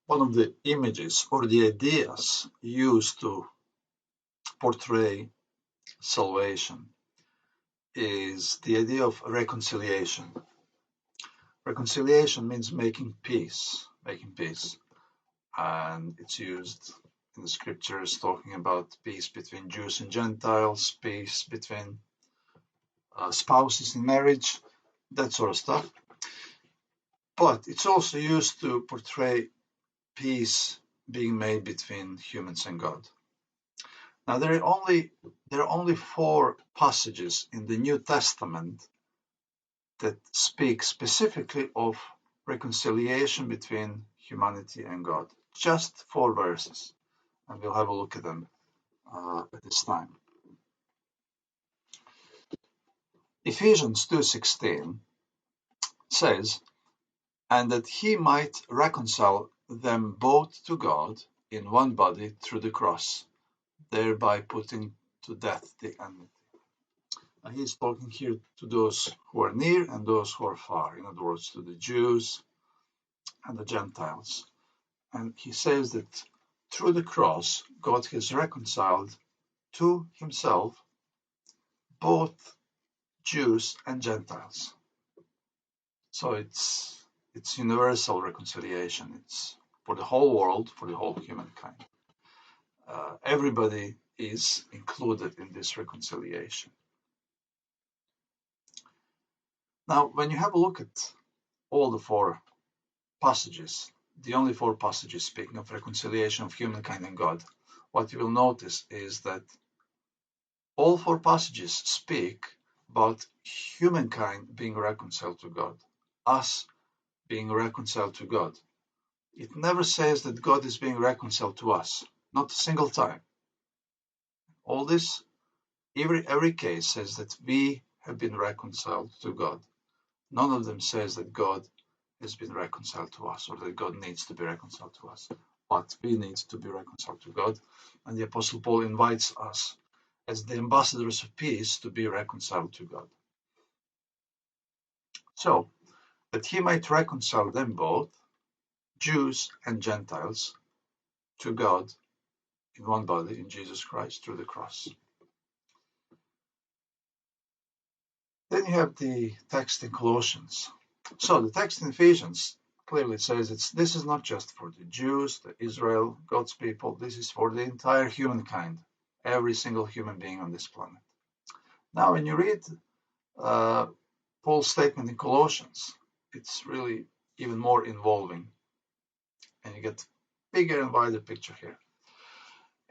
one of the images or the ideas used to portray salvation is the idea of reconciliation. Reconciliation means making peace, and it's used in the scriptures talking about peace between Jews and Gentiles, peace between spouses in marriage, that sort of stuff. But it's also used to portray peace being made between humans and God. Now, there are only 4 passages in the New Testament that speak specifically of reconciliation between humanity and God. Just 4 verses, and we'll have a look at them at this time. Ephesians 2:16 says, "And that he might reconcile them both to God in one body through the cross, thereby putting to death the enmity." And he's talking here to those who are near and those who are far, in other words, to the Jews and the Gentiles. And he says that through the cross, God has reconciled to himself both Jews and Gentiles. So it's universal reconciliation. It's for the whole world, for the whole humankind. Everybody is included in this reconciliation. Now, when you have a look at all the 4 passages, the only 4 passages speaking of reconciliation of humankind and God, what you will notice is that all 4 passages speak about humankind being reconciled to God, us being reconciled to God. It never says that God is being reconciled to us, not a single time. All this, every case says that we have been reconciled to God. None of them says that God has been reconciled to us or that God needs to be reconciled to us. But we need to be reconciled to God. And the Apostle Paul invites us as the ambassadors of peace to be reconciled to God. So, that he might reconcile them both, Jews and Gentiles, to God in one body, in Jesus Christ, through the cross. Then you have the text in Colossians. So the text in Ephesians clearly says this is not just for the Jews, the Israel, God's people. This is for the entire humankind, every single human being on this planet. Now, when you read Paul's statement in Colossians, it's really even more involving, and you get bigger and wider picture here.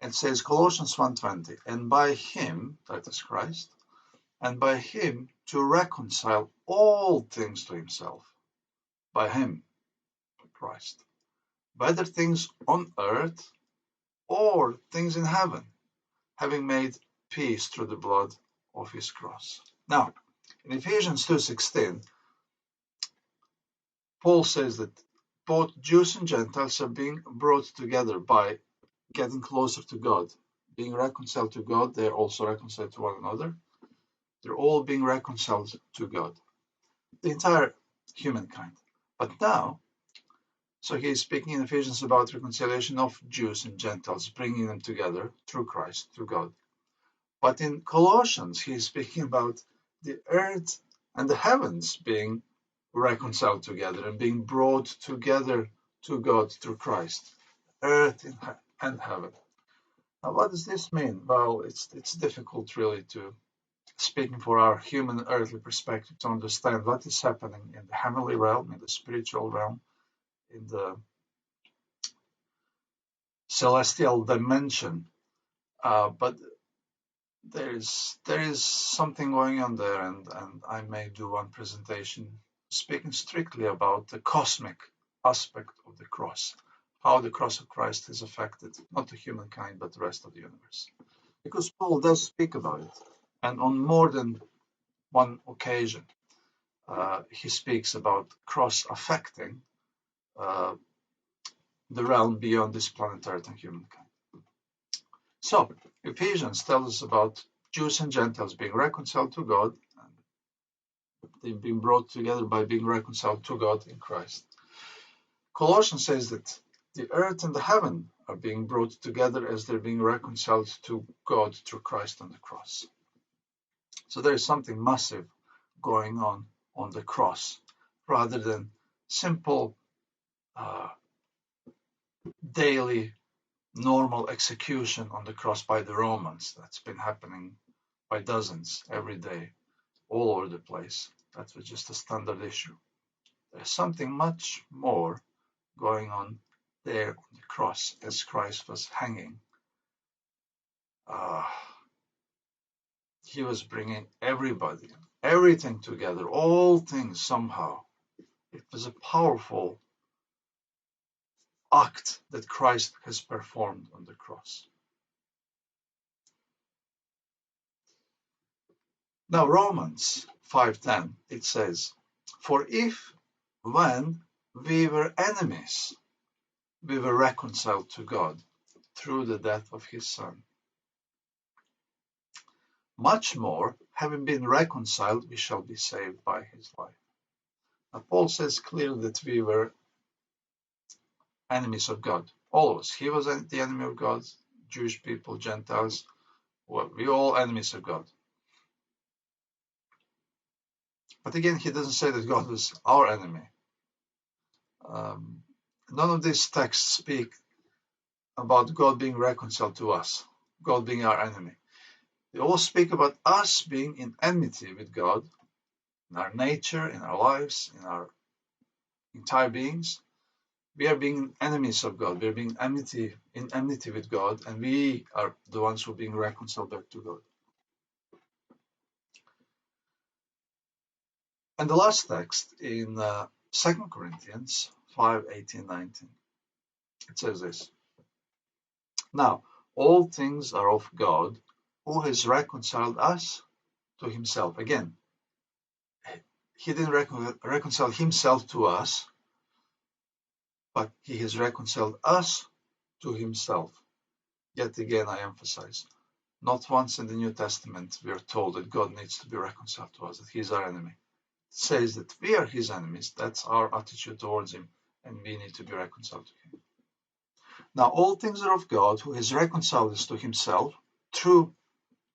It says Colossians 1:20, "And by him," that is Christ, "and by him to reconcile all things to himself," by him, by Christ, whether things on earth or things in heaven, having made peace through the blood of his cross. Now, in Ephesians 2:16, Paul says that both Jews and Gentiles are being brought together by getting closer to God, being reconciled to God. They're also reconciled to one another. They're all being reconciled to God, the entire humankind. But now, so he's speaking in Ephesians about reconciliation of Jews and Gentiles, bringing them together through Christ, through God. But in Colossians, he's speaking about the earth and the heavens being reconciled together and being brought together to God through Christ, earth and heaven. Now, what does this mean? Well, it's difficult really to, speaking for our human earthly perspective, to understand what is happening in the heavenly realm, in the spiritual realm, in the celestial dimension. But there is something going on there, and I may do one presentation speaking strictly about the cosmic aspect of the cross, how the cross of Christ has affected not the humankind but the rest of the universe. Because Paul does speak about it, and on more than one occasion he speaks about cross affecting the realm beyond this planet Earth and humankind. So Ephesians tells us about Jews and Gentiles being reconciled to God, and they've been brought together by being reconciled to God in Christ. Colossians says that The earth and the heaven are being brought together as they're being reconciled to God through Christ on the cross. So there is something massive going on the cross, rather than simple daily normal execution on the cross by the Romans. That's been happening by dozens every day, all over the place. That was just a standard issue. There's something much more going on there on the cross as Christ was hanging. He was bringing everybody, everything together, all things somehow. It was a powerful act that Christ has performed on the cross. Now, Romans 5:10, it says, "For if, when we were enemies, we were reconciled to God through the death of his Son, much more, having been reconciled, we shall be saved by his life." Now, Paul says clearly that we were enemies of God, all of us. He was the enemy of God, Jewish people, Gentiles, we all enemies of God. But again, he doesn't say that God was our enemy. None of these texts speak about God being reconciled to us, God being our enemy. They all speak about us being in enmity with God, in our nature, in our lives, in our entire beings. We are being enemies of God. We are being in enmity with God, and we are the ones who are being reconciled back to God. And the last text in 2 Corinthians 5:18-19, it says this: "Now, all things are of God, who has reconciled us to himself." Again, he didn't reconcile himself to us, but he has reconciled us to himself. Yet again, I emphasize, not once in the New Testament we are told that God needs to be reconciled to us, that he is our enemy. It says that we are his enemies. That's our attitude towards him, and we need to be reconciled to him. Now, all things are of God, who has reconciled us to himself through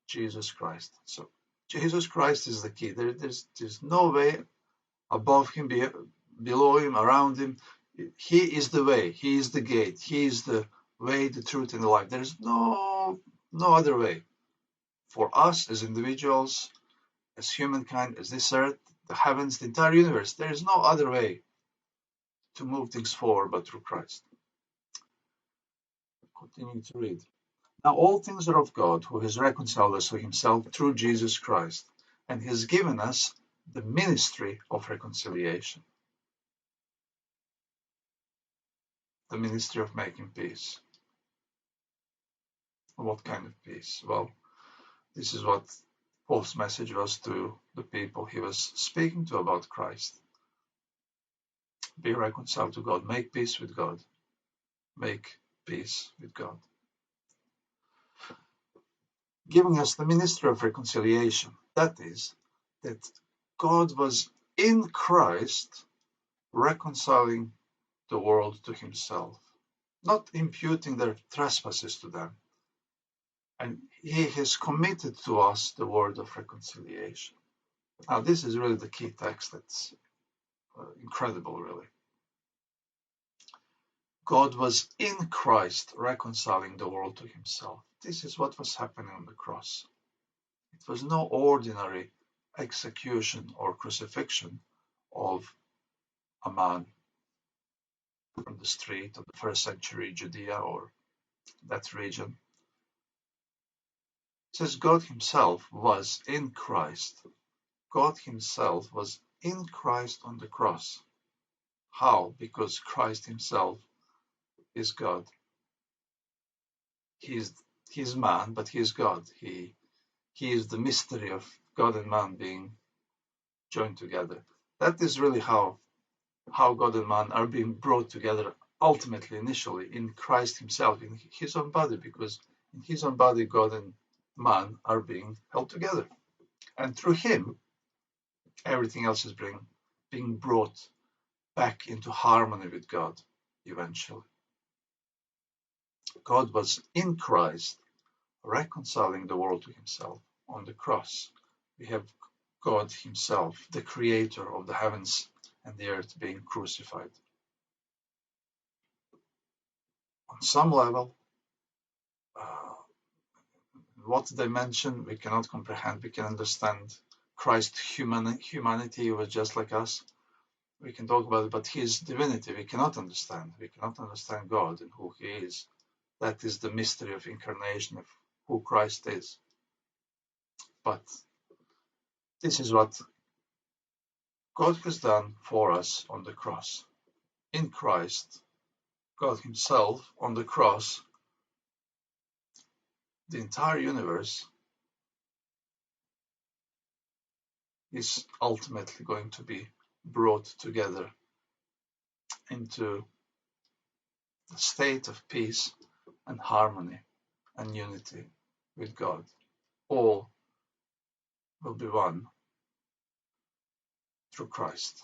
Jesus Christ. So Jesus Christ is the key. There's no way above him, below him, around him. He is the way. He is the gate. He is the way, the truth, and the life. There is no other way. For us as individuals, as humankind, as this earth, the heavens, the entire universe, there is no other way to move things forward but through Christ. Continue to read. Now all things are of God, who has reconciled us to himself through Jesus Christ, and has given us the ministry of reconciliation. The ministry of making peace. What kind of peace? Well, this is what Paul's message was to the people he was speaking to about Christ. Be reconciled to God. Make peace with God. Make peace with God. Giving us the ministry of reconciliation. That is, that God was in Christ reconciling the world to himself, not imputing their trespasses to them. And he has committed to us the word of reconciliation. Now, this is really the key text that's incredible, really. God was in Christ reconciling the world to himself. This is what was happening on the cross. It was no ordinary execution or crucifixion of a man from the street of the first century Judea or that region. It says God himself was in Christ. God himself was in Christ on the cross. How? Because Christ himself is God. He's man, but he is God. He is the mystery of God and man being joined together. That is really how God and man are being brought together ultimately, initially, in Christ himself, in his own body, because in his own body, God and man are being held together. And through him, everything else is being brought back into harmony with God eventually. God was in Christ reconciling the world to himself. On the cross, we have God himself, the creator of the heavens and the earth, being crucified. On some level, what dimension we cannot comprehend. We can understand Christ's humanity. He was just like us. We can talk about it, but his divinity we cannot understand. We cannot understand God and who he is. That is the mystery of incarnation, of who Christ is. But this is what God has done for us on the cross. In Christ, God himself on the cross, the entire universe is ultimately going to be brought together into the state of peace and harmony and unity with God. All will be one through Christ.